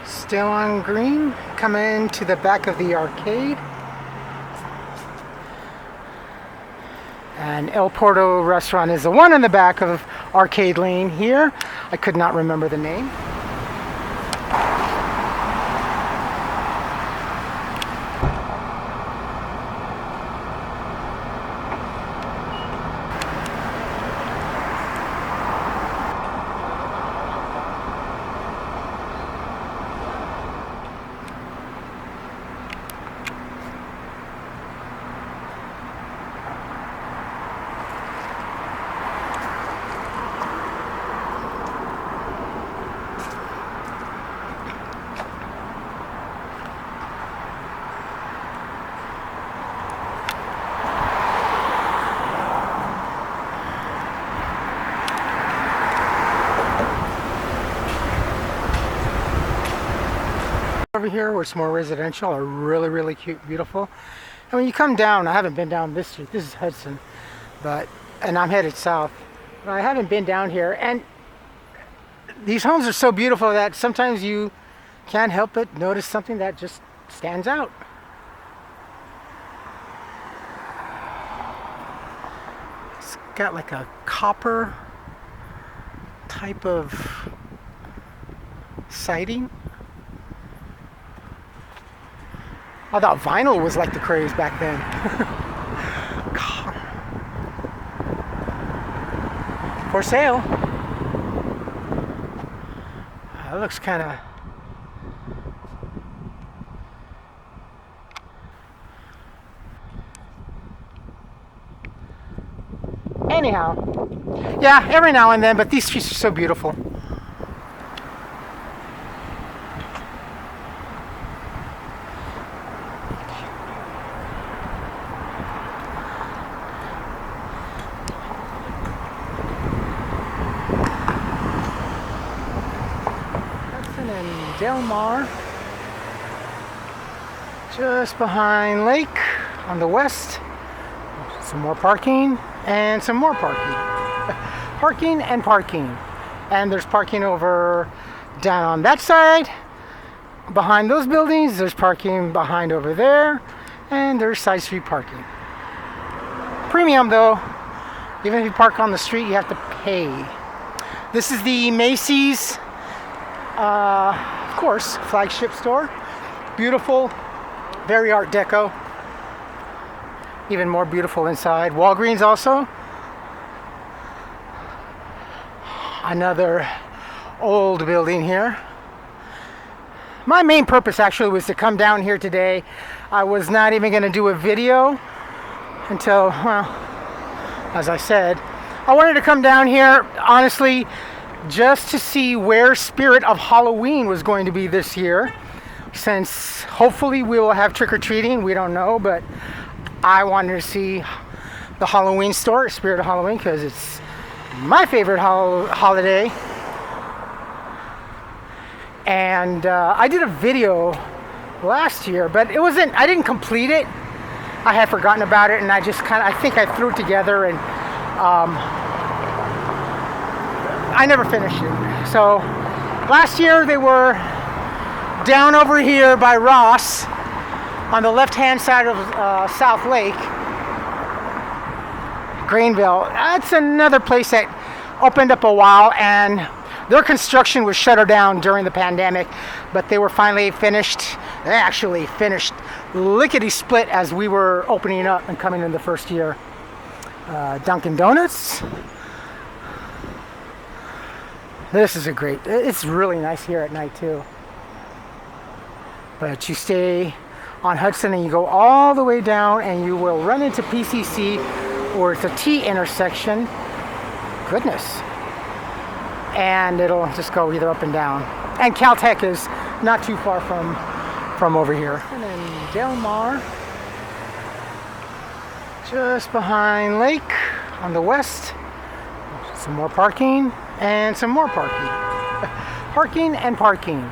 Still on green, coming to the back of the arcade. And El Porto restaurant is the one in the back of Arcade Lane here. I could not remember the name. Over here where it's more residential are really cute, beautiful. And when you come down, I haven't been down this street, this is Hudson, and I'm headed south, but I haven't been down here, and these homes are so beautiful that sometimes you can't help but notice something that just stands out. It's got like a copper type of siding. I thought vinyl was like the craze back then. For sale. It looks kind of... Anyhow. Yeah, every now and then, but these streets are so beautiful. Del Mar, just behind Lake on the west. Some more parking and some more parking. Parking and parking. And there's parking over down on that side. Behind those buildings, there's parking behind over there. And there's side street parking. Premium though. Even if you park on the street, you have to pay. This is the Macy's of course, flagship store. Beautiful, very art deco. Even more beautiful inside. Walgreens also. Another old building here. My main purpose actually was to come down here today. I was not even going to do a video until, well, as I said, I wanted to come down here, honestly, just to see where Spirit of Halloween was going to be this year, since hopefully we will have trick-or-treating. We don't know, but I wanted to see the Halloween store, Spirit of Halloween, because it's my favorite holiday. And I did a video last year, but it wasn't, I didn't complete it. I had forgotten about it, and I just I think I threw it together, and I never finished it. So last year they were down over here by Ross on the left hand side of South Lake, Greenville. That's another place that opened up a while, and their construction was shuttered down during the pandemic, but they were finally finished. They actually finished lickety split as we were opening up and coming in the first year. Dunkin Donuts. This is it's really nice here at night too. But you stay on Hudson and you go all the way down and you will run into PCC, or it's a T intersection. Goodness. And it'll just go either up and down. And Caltech is not too far from over here. And then Del Mar, just behind Lake on the west. Some more parking and some more parking. Parking and parking.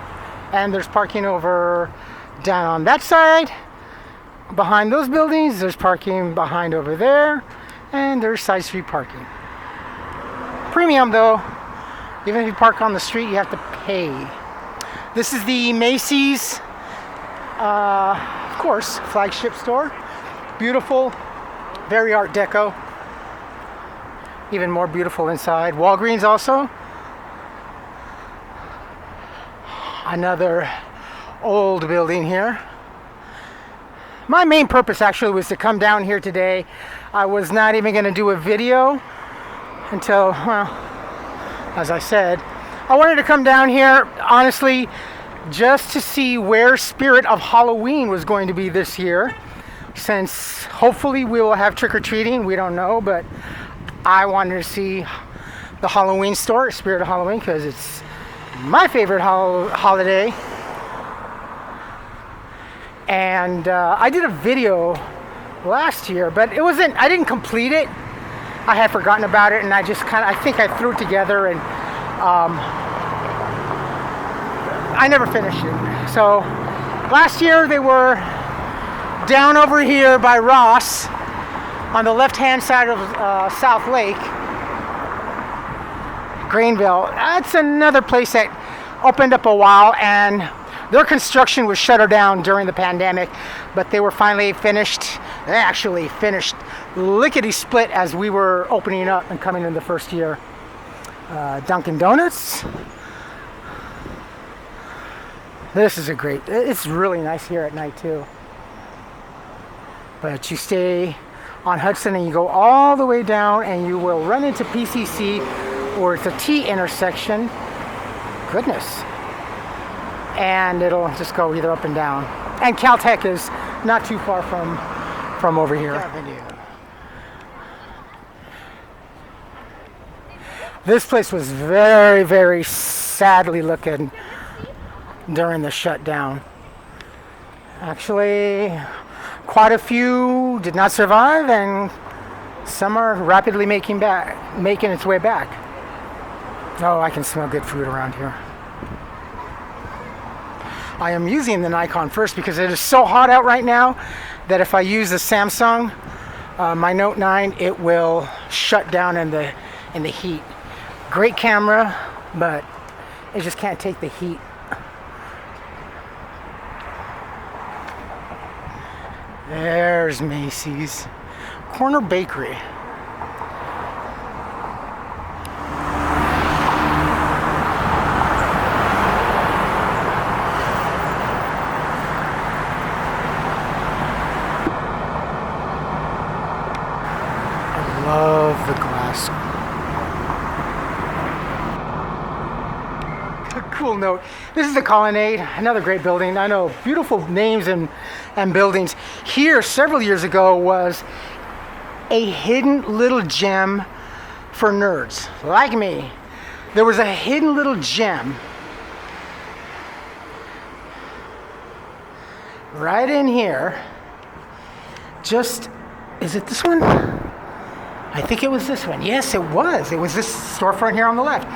And there's parking over down on that side. Behind those buildings, there's parking behind over there. And there's side street parking. Premium though. Even if you park on the street, you have to pay. This is the Macy's, of course, flagship store. Beautiful, very Art Deco. Even more beautiful inside. Walgreens also. Another old building here. My main purpose actually was to come down here today. I was not even going to do a video until, well, as I said, I wanted to come down here, honestly, just to see where Spirit of Halloween was going to be this year. Since hopefully we will have trick-or-treating, we don't know, but I wanted to see the Halloween store, Spirit of Halloween, because it's my favorite holiday. And I did a video last year, but I didn't complete it. I had forgotten about it, and I think I threw it together, and I never finished it. So last year they were down over here by Ross on the left-hand side of South Lake, Greenville. That's another place that opened up a while, and their construction was shuttered down during the pandemic, but they were finally finished. They actually finished lickety-split as we were opening up and coming in the first year. Dunkin Donuts. This is it's really nice here at night too. But you stay on Hudson and you go all the way down and you will run into PCC, or it's a T intersection. Goodness. And it'll just go either up and down. And Caltech is not too far from over here. Avenue. This place was very, very sadly looking during the shutdown. Actually, quite a few did not survive, and some are rapidly making its way back. Oh, I can smell good food around here. I am using the Nikon first because it is so hot out right now that if I use the Samsung, my Note 9, it will shut down in the heat. Great camera, but it just can't take the heat. There's Macy's. Corner Bakery. I love the glass. Cool note. This is the Colonnade, another great building. I know, beautiful names and buildings. Here, several years ago, was a hidden little gem for nerds like me. There was a hidden little gem right in here. Is it this one? I think it was this one. Yes, it was. It was this storefront here on the left.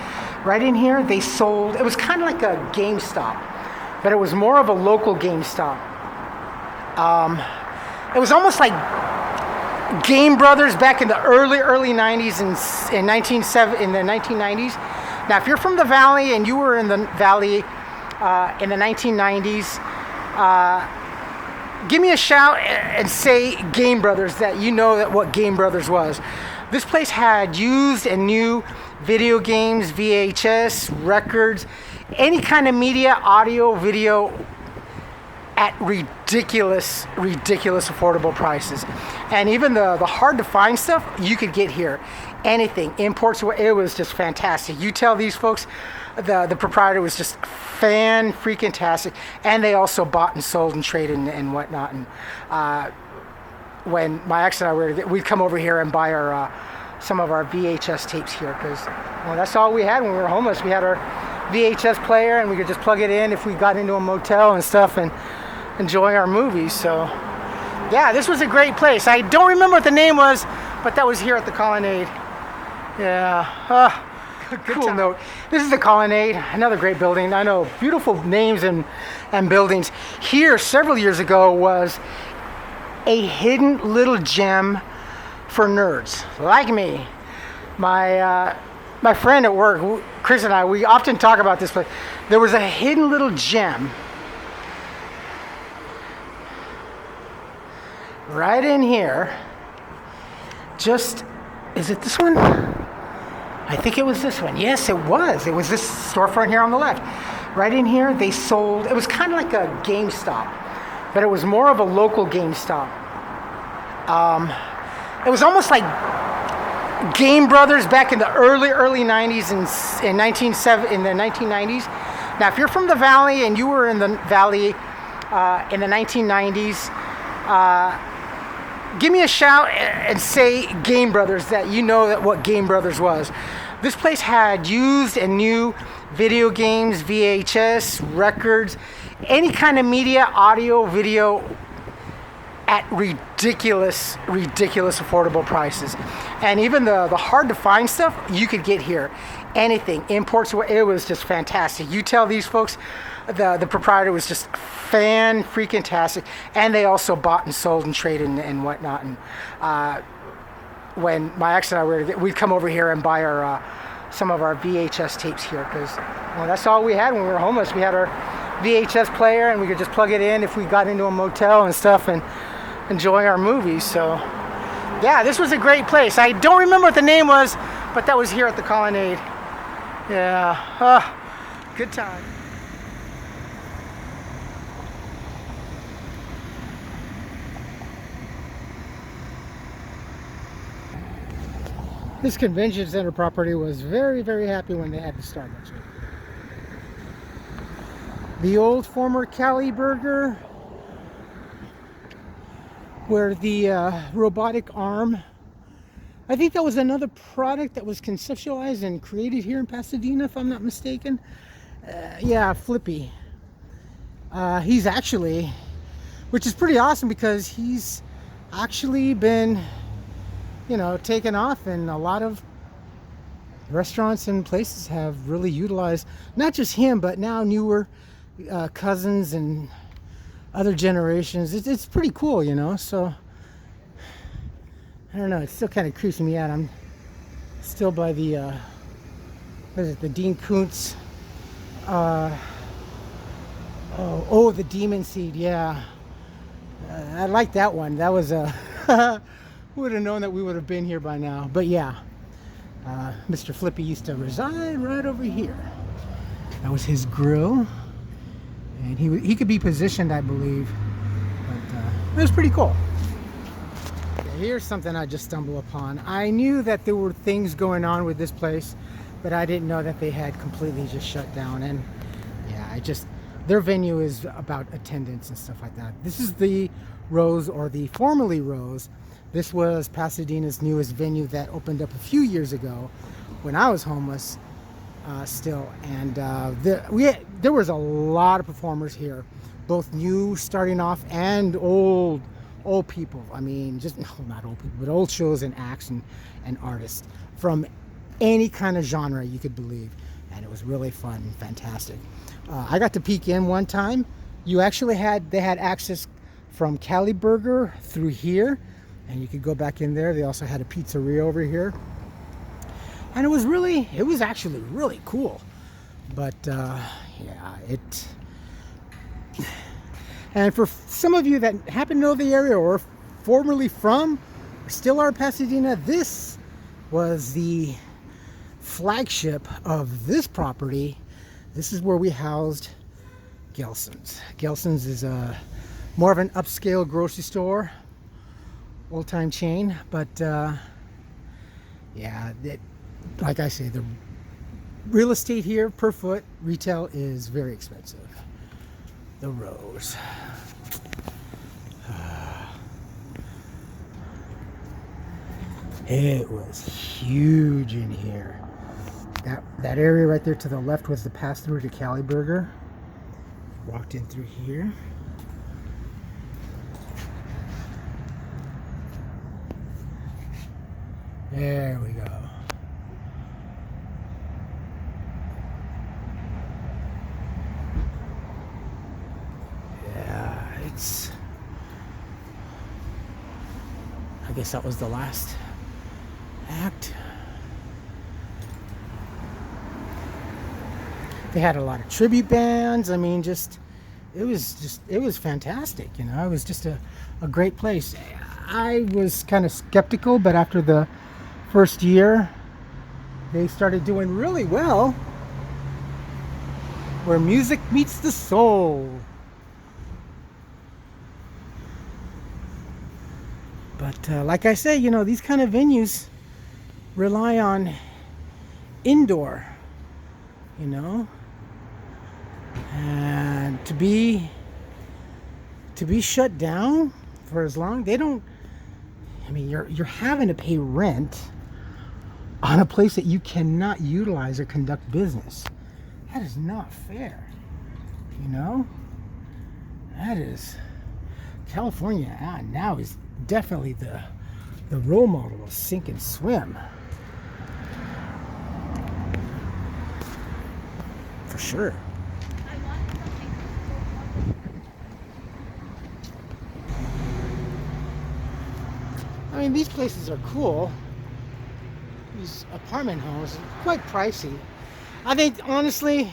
Right in here, they sold, it was kind of like a GameStop, but it was more of a local GameStop. It was almost like Game Brothers back in the early 90s in the 1990s. Now, if you're from the Valley and you were in the Valley in the 1990s, give me a shout and say Game Brothers, that you know what Game Brothers was. This place had used and new video games, VHS, records, any kind of media, audio, video, at ridiculous affordable prices. And even the hard to find stuff you could get here. Anything, imports, it was just fantastic. You tell these folks, the proprietor was just freaking-tastic. And they also bought and sold and traded and whatnot. And when my ex and I we'd come over here and buy our some of our VHS tapes here, because that's all we had when we were homeless. We had our VHS player and we could just plug it in if we got into a motel and stuff and enjoy our movies. So yeah, this was a great place. I don't remember what the name was, but that was here at the Colonnade. Yeah. Cool note. This is the Colonnade, another great building. I know, beautiful names and buildings. Here, several years ago, was a hidden little gem for nerds like me. My my friend at work, Chris and I, we often talk about this place. There was a hidden little gem right in here. Just, is it this one? I think it was this one. Yes, it was. It was this storefront here on the left. Right in here, they sold, it was kind of like a GameStop, but it was more of a local GameStop. It was almost like Game Brothers back in the early 90s and in the 1990s. Now, if you're from the Valley and you were in the Valley in the 1990s, give me a shout and say Game Brothers, that you know that what Game Brothers was. This place had used and new video games, VHS, records, any kind of media, audio, video, at ridiculous affordable prices. And even the hard to find stuff you could get here. Anything, imports, it was just fantastic. You tell these folks, the proprietor was just freaking-tastic. And they also bought and sold and traded and whatnot. And when my ex and I we'd come over here and buy our some of our VHS tapes here, because that's all we had when we were homeless. We had our VHS player and we could just plug it in if we got into a motel and stuff and enjoy our movies. So yeah, this was a great place. I don't remember what the name was, but that was here at the Colonnade. Yeah, good time. This convention center property was very happy when they had the Starbucks. The old former Cali Burger, where the robotic arm, I think that was another product that was conceptualized and created here in Pasadena, if I'm not mistaken. Yeah, Flippy. He's actually, which is pretty awesome, because he's actually been, taken off, and a lot of restaurants and places have really utilized not just him, but now newer cousins and other generations. It's pretty cool, so I don't know, it still kind of creeps me out. I'm still by the what is it, the Dean Koontz the Demon Seed. Yeah, I like that one. That was a would have known that we would have been here by now. But yeah, Mr. Flippy used to reside right over here. That was his grill, and he could be positioned, I believe, but it was pretty cool. Okay, here's something I just stumbled upon. I knew that there were things going on with this place, but I didn't know that they had completely just shut down. And yeah, their venue is about attendance and stuff like that. This is the Rose, or the formerly Rose. This was Pasadena's newest venue that opened up a few years ago when I was homeless still. And there was a lot of performers here, both new starting off and old people. I mean, not old people, but old shows and acts and artists from any kind of genre you could believe. And it was really fun and fantastic. I got to peek in one time. They had access from Cali Burger through here, and you could go back in there. They also had a pizzeria over here, and it was actually really cool. But yeah, and for some of you that happen to know the area, or formerly from, or still are Pasadena, this was the flagship of this property. This is where we housed Gelson's. Gelson's is more of an upscale grocery store, old-time chain, but yeah, like I say, the real estate here per foot retail is very expensive. The Rose. It was huge in here. That area right there to the left was the pass-through to Cali Burger. Walked in through here. There we go. Yeah, I guess that was the last act. They had a lot of tribute bands. I mean, it was fantastic. You know, it was just a great place. I was kind of skeptical, but after the first year, they started doing really well. Where music meets the soul. But like I say, you know, these kind of venues rely on indoor, you know, and to be shut down for as long, they don't. I mean, you're having to pay rent on a place that you cannot utilize or conduct business. That is not fair, you know. That is California now is definitely the role model of sink and swim, for sure. I mean, these places are cool. These apartment homes are quite pricey. I think, honestly,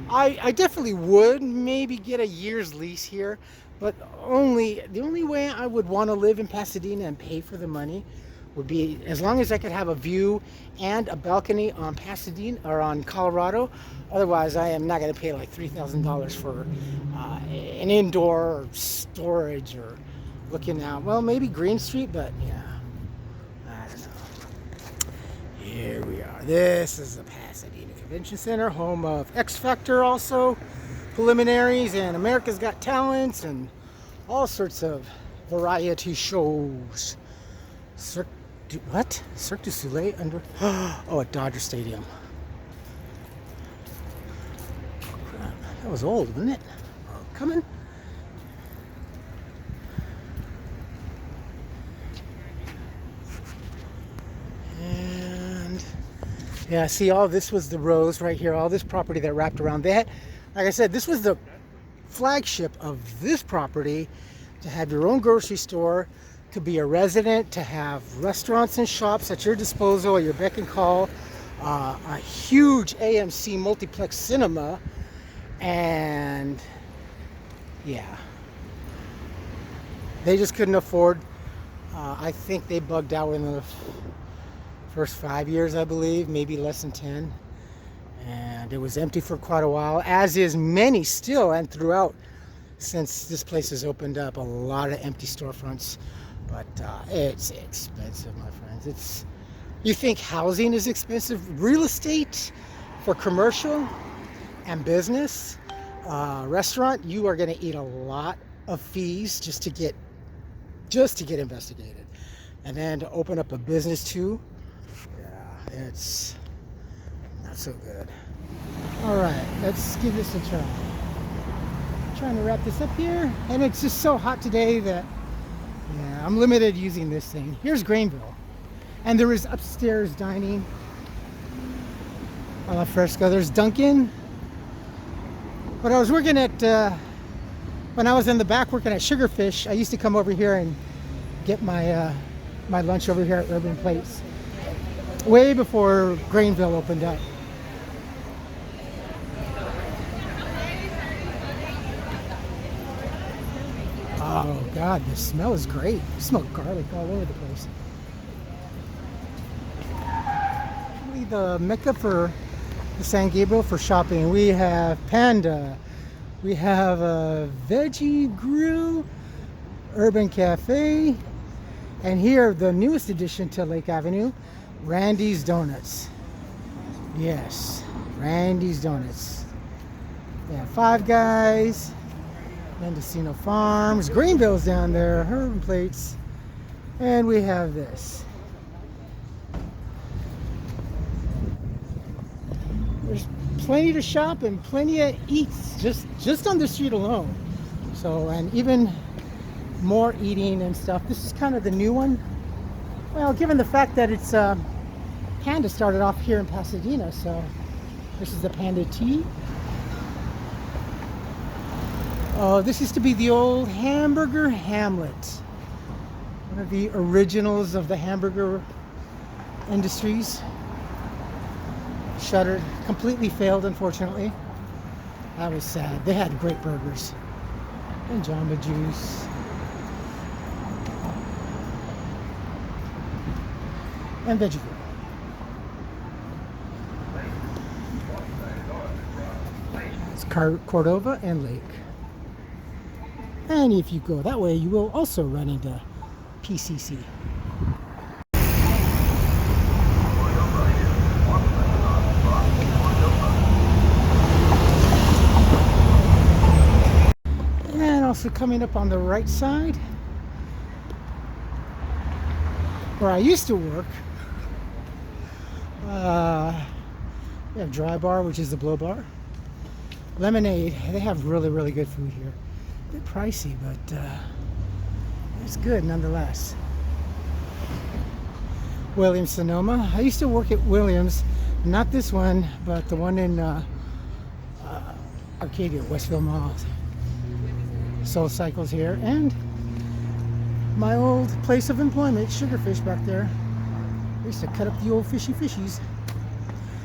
I definitely would maybe get a year's lease here, but the only way I would want to live in Pasadena and pay for the money would be as long as I could have a view and a balcony on Pasadena or on Colorado. Otherwise, I am not going to pay like $3,000 for an indoor storage or looking out. Well, maybe Green Street, but yeah. I don't know. Here we are. This is the Pasadena Convention Center, home of X Factor, also preliminaries, and America's Got Talents, and all sorts of variety shows. Cirque du Soleil under. Oh, at Dodger Stadium. Crap, that was old, wasn't it? Oh, coming. Yeah, see, all this was the rows right here, all this property that wrapped around that. Like I said, this was the flagship of this property, to have your own grocery store, to be a resident, to have restaurants and shops at your disposal, at your beck and call, a huge AMC multiplex cinema, and yeah, they just couldn't afford. I think they bugged out in the first 5 years, I believe, maybe less than 10. And it was empty for quite a while, as is many still, and throughout since this place has opened up, a lot of empty storefronts. But it's expensive, my friends. You think housing is expensive? Real estate for commercial and business, restaurant, you are going to eat a lot of fees just to get investigated, and then to open up a business too. Yeah, it's not so good. All right, let's give this a try. Trying to wrap this up here, and it's just so hot today that I'm limited using this thing. Here's Greenville, and there is upstairs dining a la fresco. There's Dunkin. When I was working at when I was in the back working at Sugarfish, I used to come over here and get my my lunch over here at Urban Place, way before Greenville opened up. Oh God, the smell is great. I smell garlic all over the place. Really the mecca for the San Gabriel for shopping. We have Panda. We have a Veggie Grill, Urban Cafe, and here the newest addition to Lake Avenue, Randy's Donuts. Yes, Randy's Donuts. Yeah, Five Guys, Mendocino Farms, Greenville's down there, Urban Plates, and we have this. There's plenty to shop and plenty of eats just on the street alone. So, and even more eating and stuff. This is kind of the new one. Well, given the fact that it's Panda started off here in Pasadena, so this is the Panda Tea. Oh, this used to be the old Hamburger Hamlet, one of the originals of the hamburger industries. shuttered, completely failed, unfortunately. That was sad. They had great burgers and Jamba Juice. And veggie grill. It's Cordova and Lake. And if you go that way, you will also run into PCC. And also coming up on the right side, where I used to work, we have Dry Bar, which is the blow bar. Lemonade, they have really, really good food here. A bit pricey, but it's good nonetheless. Williams Sonoma. I used to work at Williams, not this one, but the one in Arcadia, Westville Mall. Soul Cycles here, and my old place of employment, Sugarfish back there. I used to cut up the old fishies.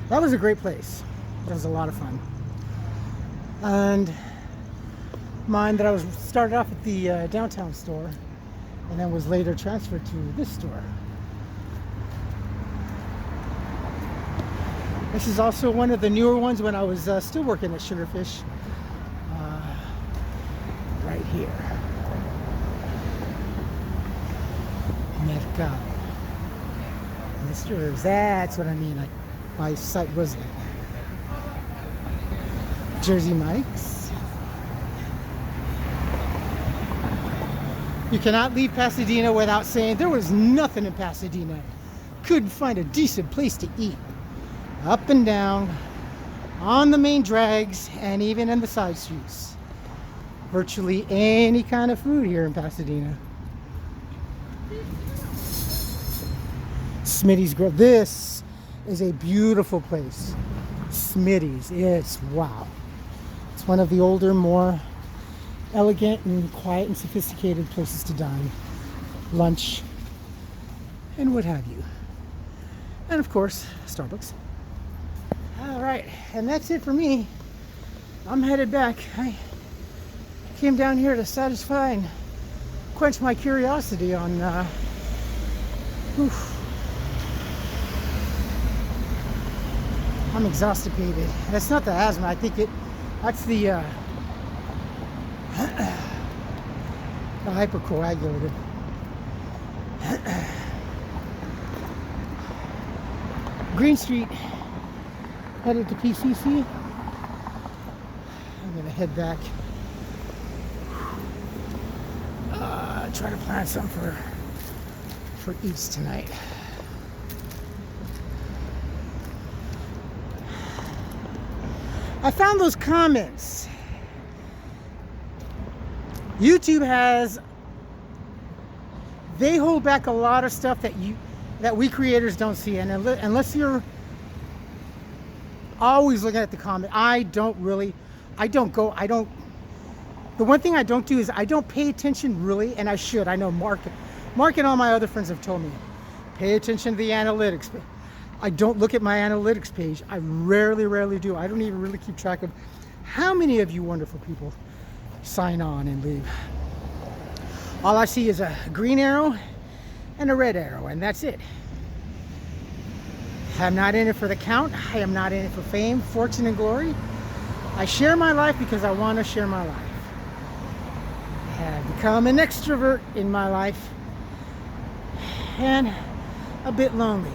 That was a great place. That was a lot of fun. And mine that I was started off at the downtown store, and then was later transferred to this store. This is also one of the newer ones when I was still working at Sugarfish. Right here. Mercado. Mr. That's what I mean. My site was there. Jersey Mike's. You cannot leave Pasadena without saying there was nothing in Pasadena. Couldn't find a decent place to eat. Up and down, on the main drags, and even in the side streets. Virtually any kind of food here in Pasadena. Smitty's Grill. This is a beautiful place. Smitty's. It's wow. It's one of the older, more elegant and quiet and sophisticated places to dine, lunch, and what have you. And of course, Starbucks. All right, and that's it for me. I'm headed back. I came down here to satisfy and quench my curiosity on I'm exhausted. That's not the asthma. I think that's the hypercoagulated. Green Street, headed to PCC. I'm gonna head back. Try to plan something for eats tonight. I found those comments. YouTube they hold back a lot of stuff that we creators don't see, and unless you're always looking at the comment, the one thing I don't do is I don't pay attention really, and I should. I know Mark and all my other friends have told me, pay attention to the analytics. I don't look at my analytics page. I rarely do. I don't even really keep track of how many of you wonderful people sign on and leave. All I see is a green arrow and a red arrow, and that's it. I'm not in it for the count. I am not in it for fame, fortune, and glory. I share my life because I want to share my life. I have become an extrovert in my life and a bit lonely.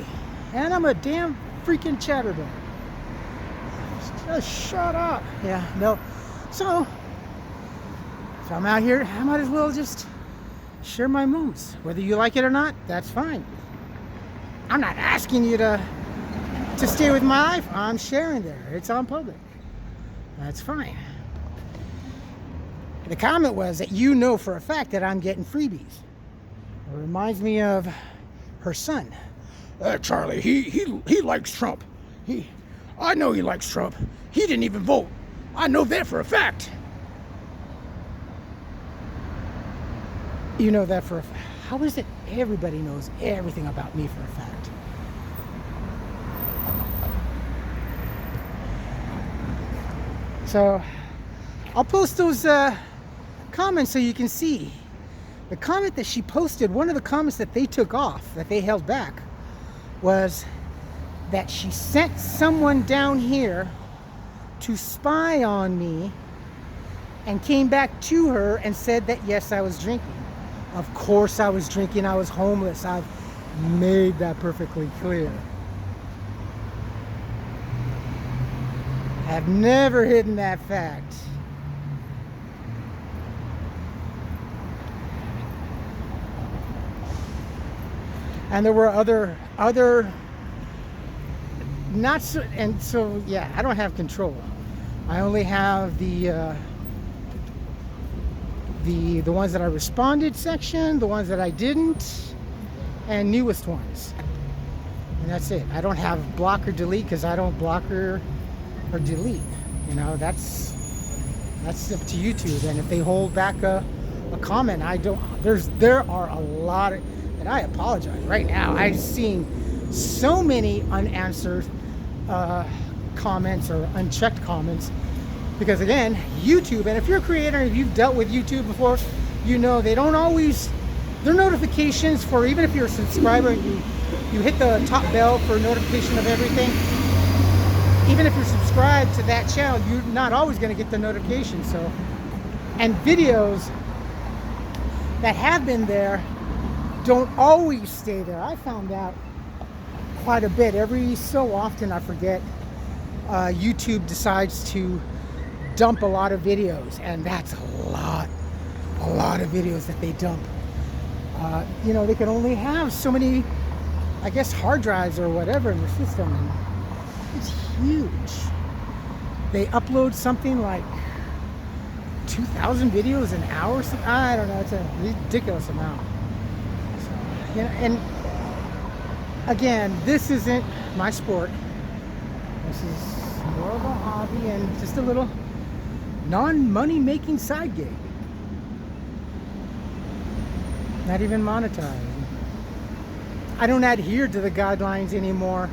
And I'm a damn freaking chatterbox. Just shut up. Yeah, no. So if I'm out here, I might as well just share my moments. Whether you like it or not, that's fine. I'm not asking you to stay with my life. I'm sharing there. It's on public. That's fine. The comment was that you know for a fact that I'm getting freebies. It reminds me of her son. Charlie, he likes Trump. I know he likes Trump. He didn't even vote. I know that for a fact. You know that for a fact. How is it everybody knows everything about me for a fact? So I'll post those comments so you can see. The comment that she posted, one of the comments that they took off, that they held back, was that she sent someone down here to spy on me and came back to her and said that yes, I was drinking. Of course I was drinking. I was homeless. I've made that perfectly clear. I've never hidden that fact. And there were other not so, and so yeah, I don't have control. I only have the ones that I responded section, the ones that I didn't, and newest ones. And that's it. I don't have block or delete because I don't block or delete. You know, that's up to YouTube. And if they hold back a comment, I don't. There are a lot of, and I apologize right now. I've seen so many unanswered comments or unchecked comments because again, YouTube, and if you're a creator and you've dealt with YouTube before, you know they don't always, their notifications for, even if you're a subscriber and you hit the top bell for notification of everything, even if you're subscribed to that channel, you're not always going to get the notification. So, and videos that have been there don't always stay there. I found out quite a bit. Every so often, I forget, YouTube decides to dump a lot of videos, and that's a lot of videos that they dump. You know, they can only have so many, I guess, hard drives or whatever in their system, and it's huge. They upload something like 2,000 videos an hour. I don't know. It's a ridiculous amount. So, you know, and again, this isn't my sport. This is more of a hobby and just a little non-money making side gig. Not even monetized. I don't adhere to the guidelines anymore.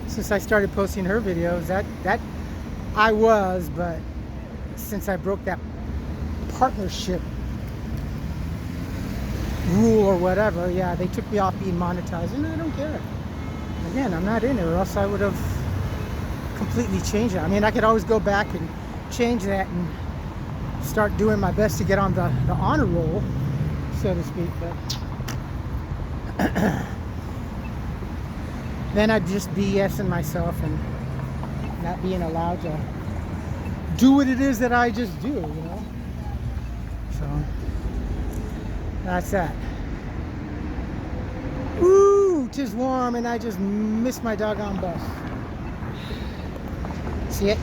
Since I started posting her videos, that I was, but since I broke that partnership rule or whatever, yeah, they took me off being monetized, and I don't care. Again, I'm not in it, or else I would have completely changed it. I mean, I could always go back and change that and start doing my best to get on the honor roll, so to speak, but then I'd just BSing myself and not being allowed to do what it is that I just do, you know? So, that's that. Ooh, 'tis warm and I just missed my doggone bus. See it?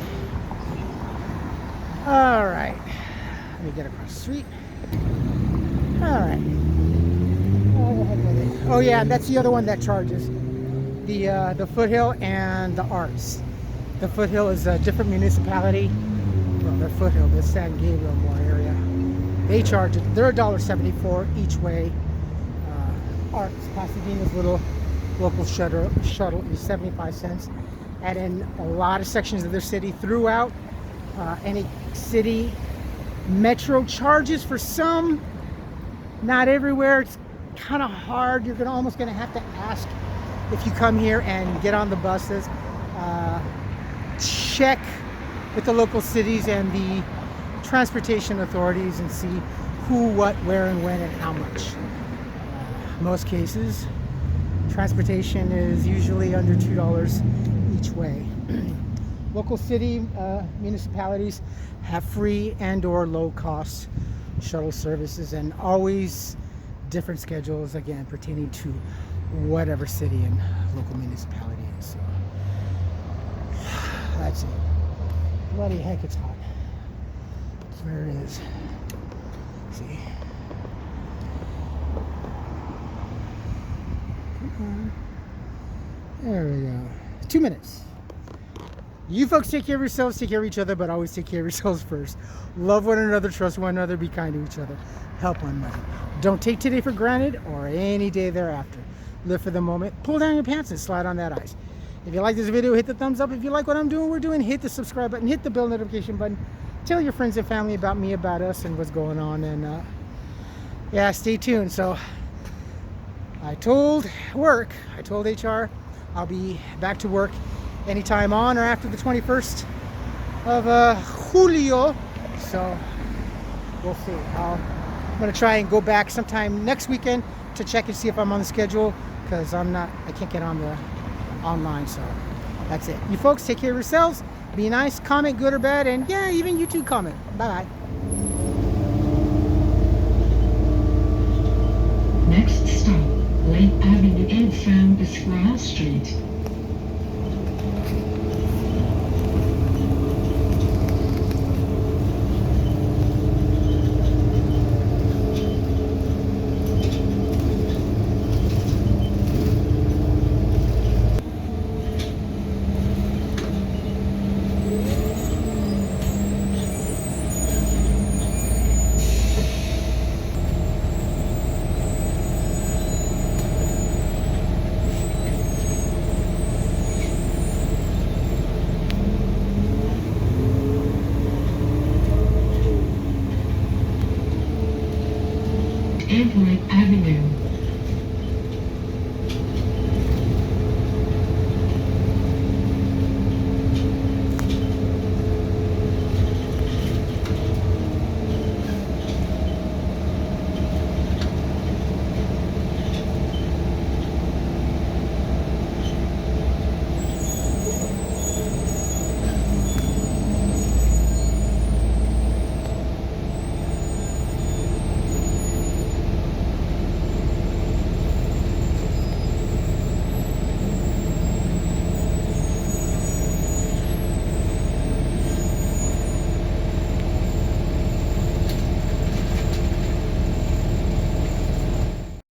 All right. Let me get across the street. All right. Oh yeah, that's the other one that charges. The Foothill and the Arts. The Foothill is a different municipality. Well, they're Foothill, the San Gabriel more area. They charge it. They're $1.74 each way. Arts, Pasadena's little local shuttle is 75 cents. And in a lot of sections of their city, throughout any city, metro charges for some, not everywhere. It's kind of hard. You're almost going to have to ask if you come here and get on the buses. Check with the local cities and the transportation authorities and see who, what, where, and when, and how much. Most cases, transportation is usually under $2 each way. Local city municipalities have free and or low cost shuttle services, and always different schedules, again, pertaining to whatever city and local municipality is. So that's it. Bloody heck, it's hot. That's where it is. See. There we go. 2 minutes. You folks take care of yourselves, take care of each other, but always take care of yourselves first. Love one another, trust one another, be kind to each other, help one another. Don't take today for granted or any day thereafter. Live for the moment, pull down your pants and slide on that ice. If you like this video, hit the thumbs up. If you like what I'm doing, we're doing, hit the subscribe button, hit the bell notification button. Tell your friends and family about me, about us, and what's going on. And yeah, stay tuned. So I told HR, I'll be back to work anytime on or after the 21st of Julio. So we'll see. I'm going to try and go back sometime next weekend to check and see if I'm on the schedule, because I can't get on the online. So that's it. You folks take care of yourselves. Be nice, comment good or bad, and yeah, even you too comment. Bye-bye. Next stop, Lake Avenue in San Pasquale Street. And Lake Avenue.